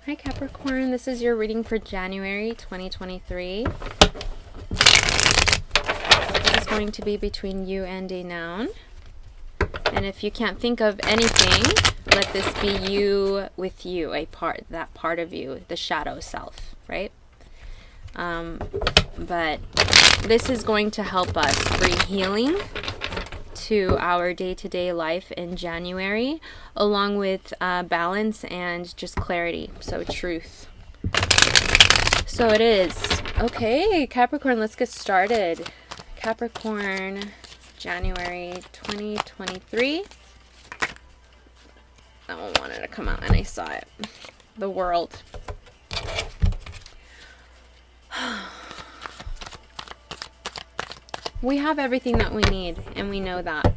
Hi Capricorn, this is your reading for January 2023. This is going to be between you and a noun. And if you can't think of anything, let this be you with you, that part of you, the shadow self, right? But this is going to help us bring healing to our day-to-day life in January, along with balance and just clarity, so truth. So it is. Okay, Capricorn, let's get started. Capricorn, January 2023. That one wanted to come out and I saw it. The world. We have everything that we need, and we know that.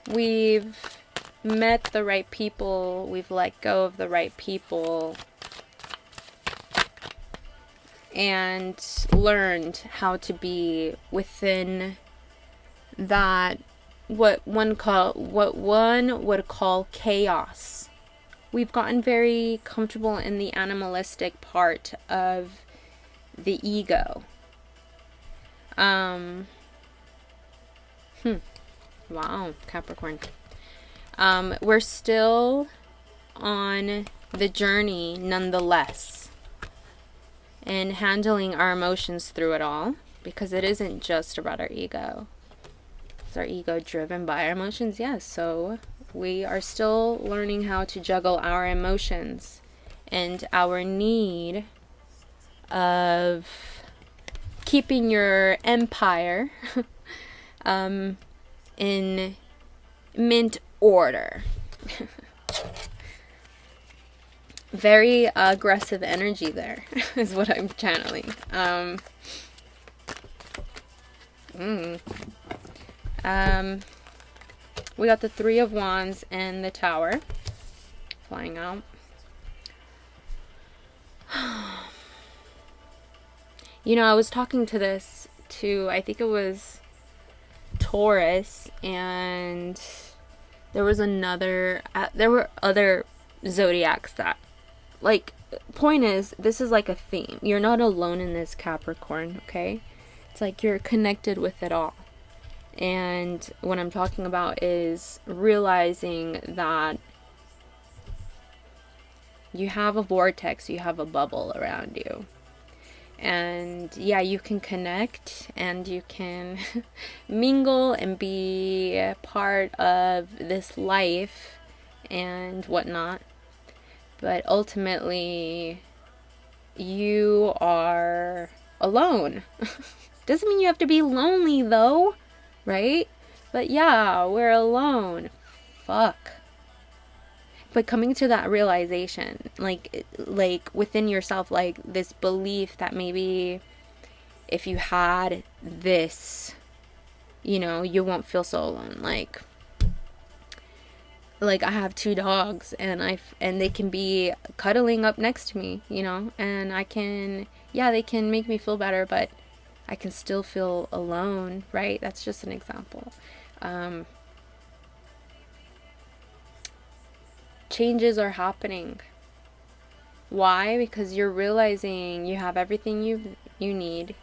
We've met the right people, we've let go of the right people, and learned how to be within that, what one would call chaos. We've gotten very comfortable in the animalistic part of the ego. Wow, Capricorn. We're still on the journey nonetheless, and handling our emotions through it all, because it isn't just about our ego. Is our ego driven by our emotions? Yes. So we are still learning how to juggle our emotions and our need of keeping your empire in mint order. Very aggressive energy there is what I'm channeling. We got the Three of Wands and the Tower flying out. You know, I was talking to I think it was Taurus, and there was there were other zodiacs that, like, point is, this is like a theme. You're not alone in this, Capricorn, okay? It's like you're connected with it all. And what I'm talking about is realizing that you have a vortex, you have a bubble around you. And yeah, you can connect and you can mingle and be a part of this life and whatnot. But ultimately, you are alone. Doesn't mean you have to be lonely though, right? But yeah, we're alone. Fuck. But coming to that realization, like within yourself, like this belief that maybe if you had this, you know, you won't feel so alone. Like I have 2 dogs, and they can be cuddling up next to me, you know, and they can make me feel better, but I can still feel alone, right? That's just an example. Changes are happening. Why? Because you're realizing you have everything you need.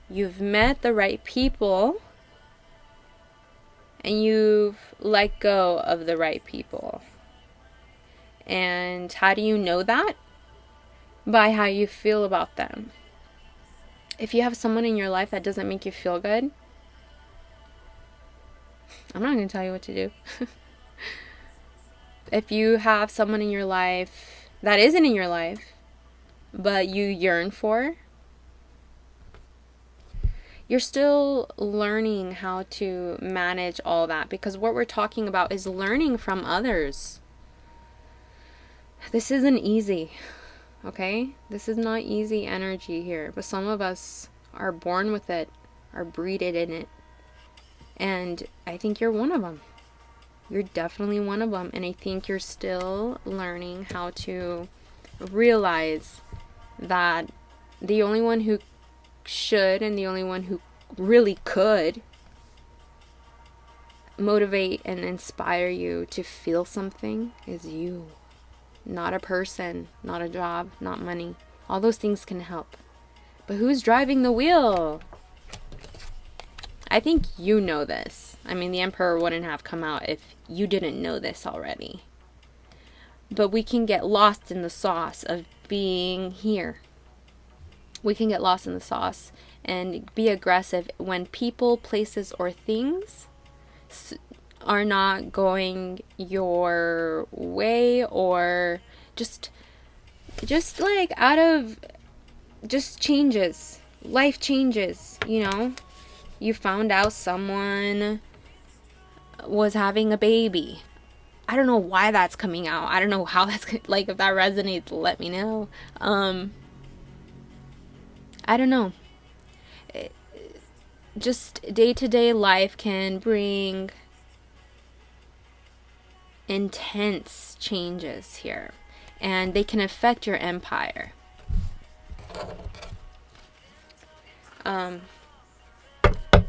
You've met the right people, and you've let go of the right people. And how do you know that? By how you feel about them. If you have someone in your life that doesn't make you feel good, I'm not going to tell you what to do. If you have someone in your life that isn't in your life, but you yearn for, you're still learning how to manage all that, because what we're talking about is learning from others. This isn't easy, okay? This is not easy energy here, but some of us are born with it, are breeded in it, and I think you're one of them. You're definitely one of them, and I think you're still learning how to realize that the only one who should and the only one who really could motivate and inspire you to feel something is you, not a person, not a job, not money. All those things can help. But who's driving the wheel? I think you know this. I mean, the Emperor wouldn't have come out if you didn't know this already. But we can get lost in the sauce of being here. We can get lost in the sauce and be aggressive when people, places, or things are not going your way, or just like out of just changes. Life changes, you know? You found out someone was having a baby. I don't know why that's coming out. I don't know how that's, like, if that resonates, let me know. I don't know. Just day-to-day life can bring intense changes here. And they can affect your empire.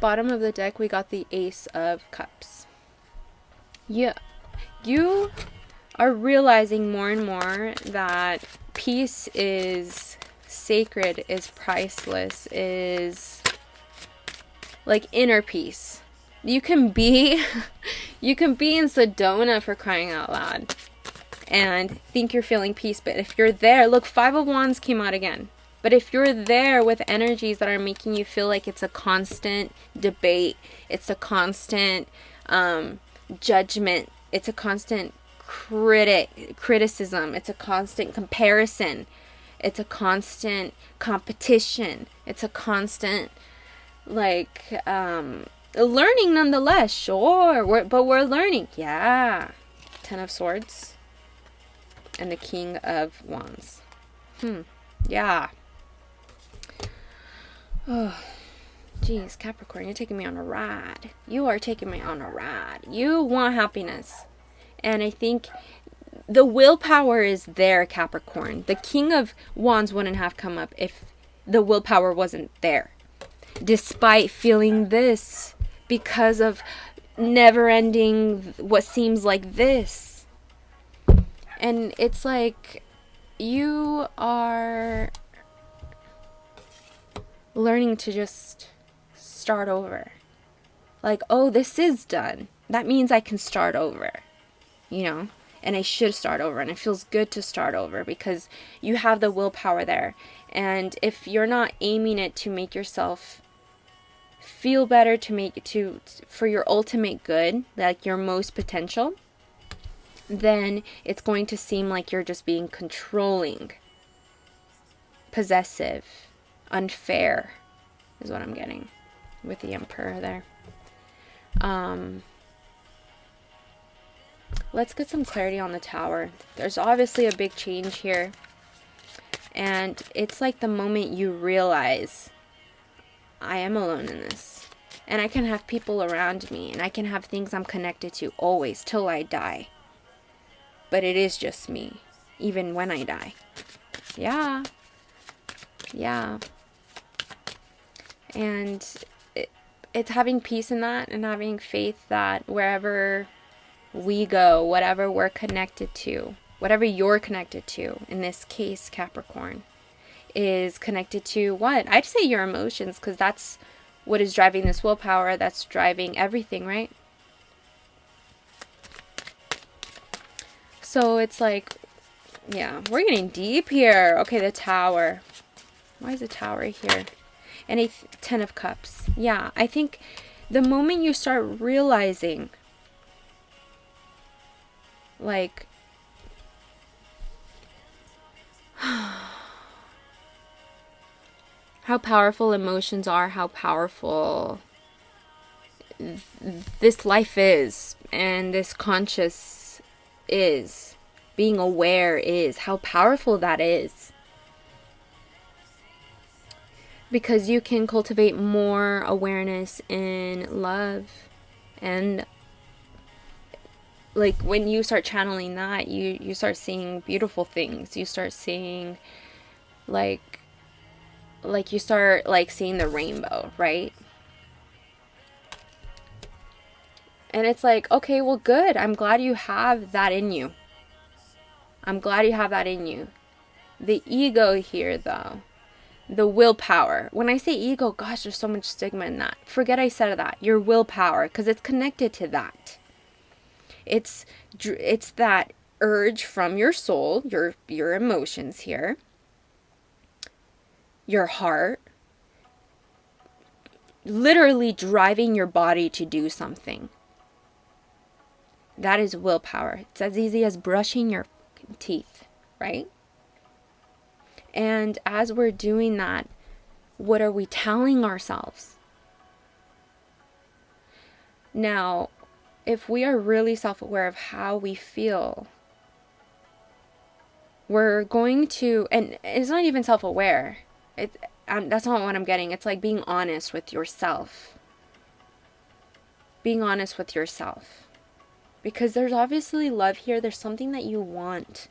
Bottom of the deck, we got the Ace of Cups. Yeah. You are realizing more and more that peace is sacred, is priceless, is like inner peace. You can be in Sedona, for crying out loud, and think you're feeling peace, but if you're there, look, Five of Wands came out again. But if you're there with energies that are making you feel like it's a constant debate, it's a constant judgment, it's a constant criticism, it's a constant comparison, it's a constant competition, it's a constant, like, learning nonetheless, sure, but we're learning, yeah. Ten of Swords and the King of Wands. Yeah. Oh, geez, Capricorn, you're taking me on a ride. You are taking me on a ride. You want happiness. And I think the willpower is there, Capricorn. The King of Wands wouldn't have come up if the willpower wasn't there. Despite feeling this, because of never-ending what seems like this. And it's like you are learning to just start over. Like, oh, this is done. That means I can start over, you know? And I should start over. And it feels good to start over because you have the willpower there. And if you're not aiming it to make yourself feel better, for your ultimate good, like your most potential, then it's going to seem like you're just being controlling, possessive, unfair, is what I'm getting with the Emperor there. Let's get some clarity on the Tower. There's obviously a big change here. And it's like the moment you realize, I am alone in this. And I can have people around me. And I can have things I'm connected to always, till I die. But it is just me. Even when I die. Yeah. Yeah. And it's having peace in that. And having faith that wherever we go, whatever we're connected to, whatever you're connected to, in this case, Capricorn, is connected to what? I'd say your emotions, because that's what is driving this willpower, that's driving everything, right? So it's like, yeah, we're getting deep here. Okay, the Tower. Why is the Tower here? And a Ten of Cups. Yeah, I think the moment you start realizing, like, how powerful emotions are, how powerful this life is, and this conscious is, being aware is, how powerful that is. Because you can cultivate more awareness in love. And like when you start channeling that, you start seeing beautiful things. You start seeing like you start like seeing the rainbow, right? And it's like, okay, well, good. I'm glad you have that in you. I'm glad you have that in you. The ego here, though, the willpower. When I say ego, gosh, there's so much stigma in that. Forget I said that. Your willpower, because it's connected to that. It's that urge from your soul, your emotions here, your heart, literally driving your body to do something. That is willpower. It's as easy as brushing your teeth, right? And as we're doing that, what are we telling ourselves? Now, if we are really self-aware of how we feel, we're going to, and it's not even self-aware. That's not what I'm getting. It's like being honest with yourself. Being honest with yourself. Because there's obviously love here. There's something that you want.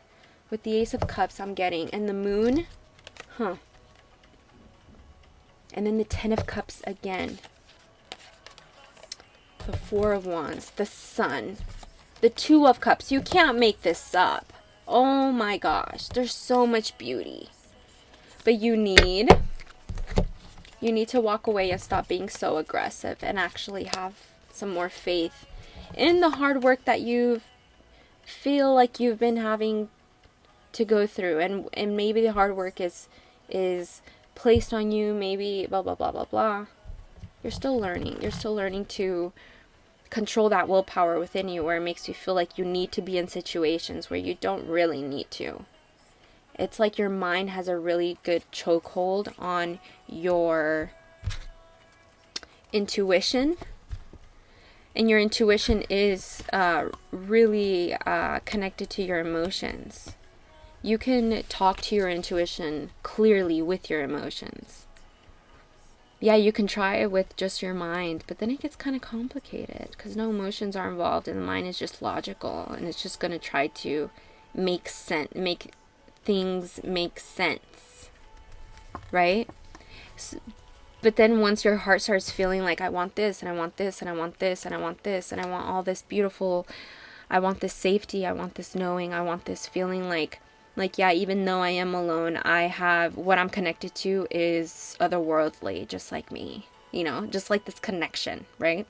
With the Ace of Cups I'm getting. And the Moon. And then the Ten of Cups again. The Four of Wands. The Sun. The Two of Cups. You can't make this up. Oh my gosh. There's so much beauty. But you need to walk away and stop being so aggressive. And actually have some more faith in the hard work that you feel like you've been having to go through, and maybe the hard work is placed on you, maybe blah blah blah blah blah. You're still learning to control that willpower within you, where it makes you feel like you need to be in situations where you don't really need to. It's like your mind has a really good chokehold on your intuition. And your intuition is really connected to your emotions. You can talk to your intuition clearly with your emotions. Yeah, you can try it with just your mind, but then it gets kind of complicated because no emotions are involved and the mind is just logical and it's just going to try to make things make sense, right? But then once your heart starts feeling like I want this and I want this and I want this and I want this and I want all this beautiful, I want this safety, I want this knowing, I want this feeling like yeah, even though I am alone, I have what I'm connected to is otherworldly, just like me, just like this connection, right?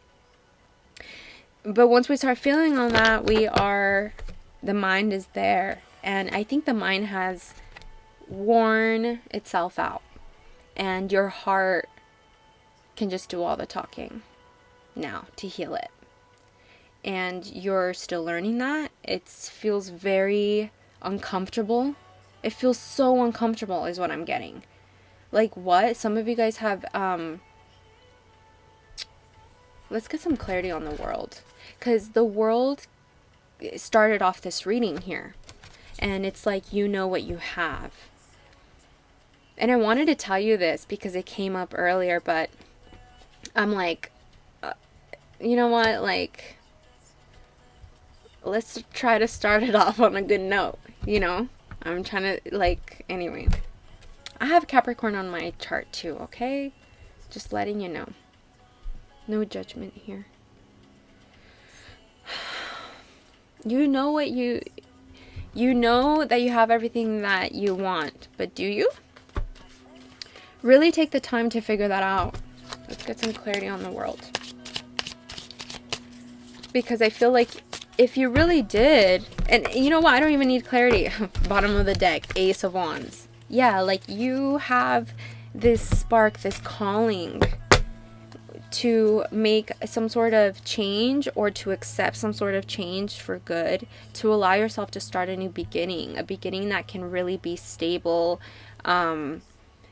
But once we start feeling on that, the mind is there. And I think the mind has worn itself out. And your heart can just do all the talking now to heal it. And you're still learning that. It feels very uncomfortable. It feels so uncomfortable is what I'm getting. Like what? Some of you guys have, let's get some clarity on the world. Because the world started off this reading here. And it's like you know what you have. And I wanted to tell you this because it came up earlier, but I'm like, you know what? Like, let's try to start it off on a good note, I'm trying to, anyway. I have Capricorn on my chart too, okay? Just letting you know. No judgment here. You know what you know that you have everything that you want, but do you? Really take the time to figure that out. Let's get some clarity on the world. Because I feel like if you really did, and you know what, I don't even need clarity. Bottom of the deck, Ace of Wands. Yeah, like you have this spark, this calling to make some sort of change or to accept some sort of change for good, to allow yourself to start a new beginning, a beginning that can really be stable,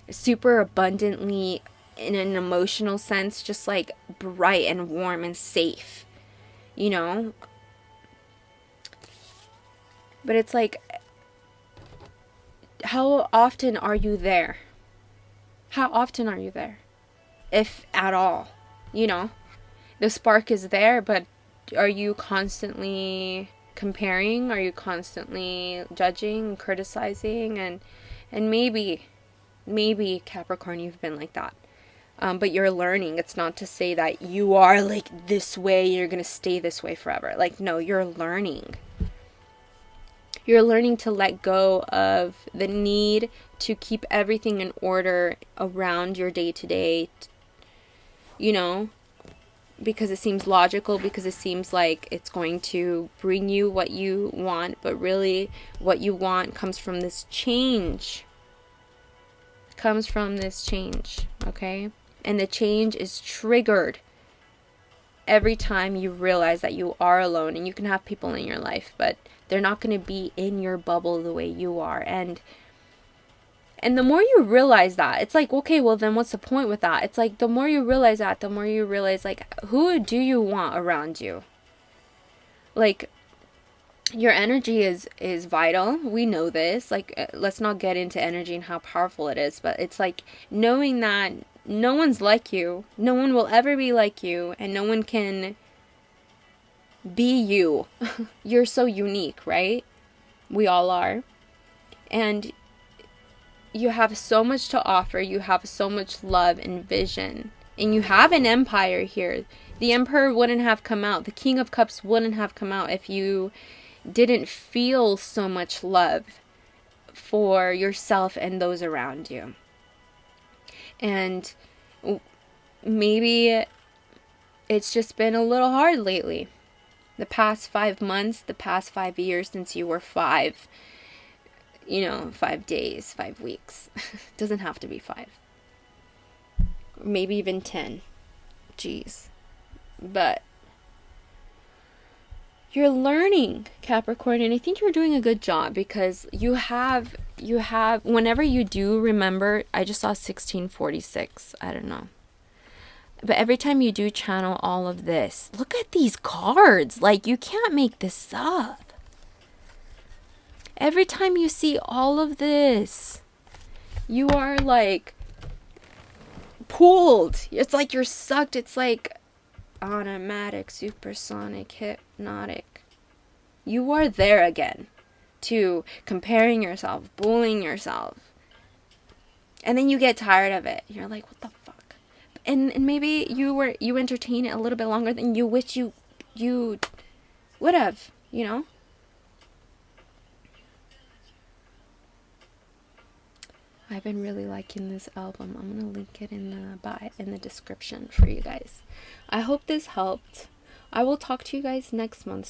super abundantly in an emotional sense, just like bright and warm and safe, But it's like, how often are you there? How often are you there? If at all, the spark is there, but are you constantly comparing? Are you constantly judging, criticizing? And maybe Capricorn, you've been like that. But you're learning. It's not to say that you are like this way, you're going to stay this way forever. Like, no, you're learning. You're learning to let go of the need to keep everything in order around your day to day, you know, because it seems logical, because it seems like it's going to bring you what you want, but really what you want comes from this change. Comes from this change, okay? And the change is triggered every time you realize that you are alone. And you can have people in your life, but they're not going to be in your bubble the way you are. And the more you realize that, it's like, okay, well then what's the point with that? It's like, the more you realize that, the more you realize, like, who do you want around you? Like, your energy is vital. We know this. Like, let's not get into energy and how powerful it is, but it's like knowing that no one's like you. No one will ever be like you, and no one can be you. You're so unique, right? We all are. And you have so much to offer. You have so much love and vision. And you have an empire here. The Emperor wouldn't have come out. The King of Cups wouldn't have come out if you didn't feel so much love for yourself and those around you. And maybe it's just been a little hard lately. The past 5 months, the past 5 years since you were 5. 5 days, 5 weeks. Doesn't have to be 5. Maybe even 10. Jeez. But you're learning, Capricorn, and I think you're doing a good job, because you have, whenever you do remember, I just saw 1646, I don't know. But every time you do channel all of this, look at these cards. Like, you can't make this up. Every time you see all of this, you are like pulled. It's like you're sucked. It's like automatic, supersonic, hypnotic. You are there again to comparing yourself, bullying yourself. And then you get tired of it. You're like, what the fuck? And maybe you entertain it a little bit longer than you wish you would have, you know? I've been really liking this album. I'm gonna link it in the description for you guys. I hope this helped. I will talk to you guys next month.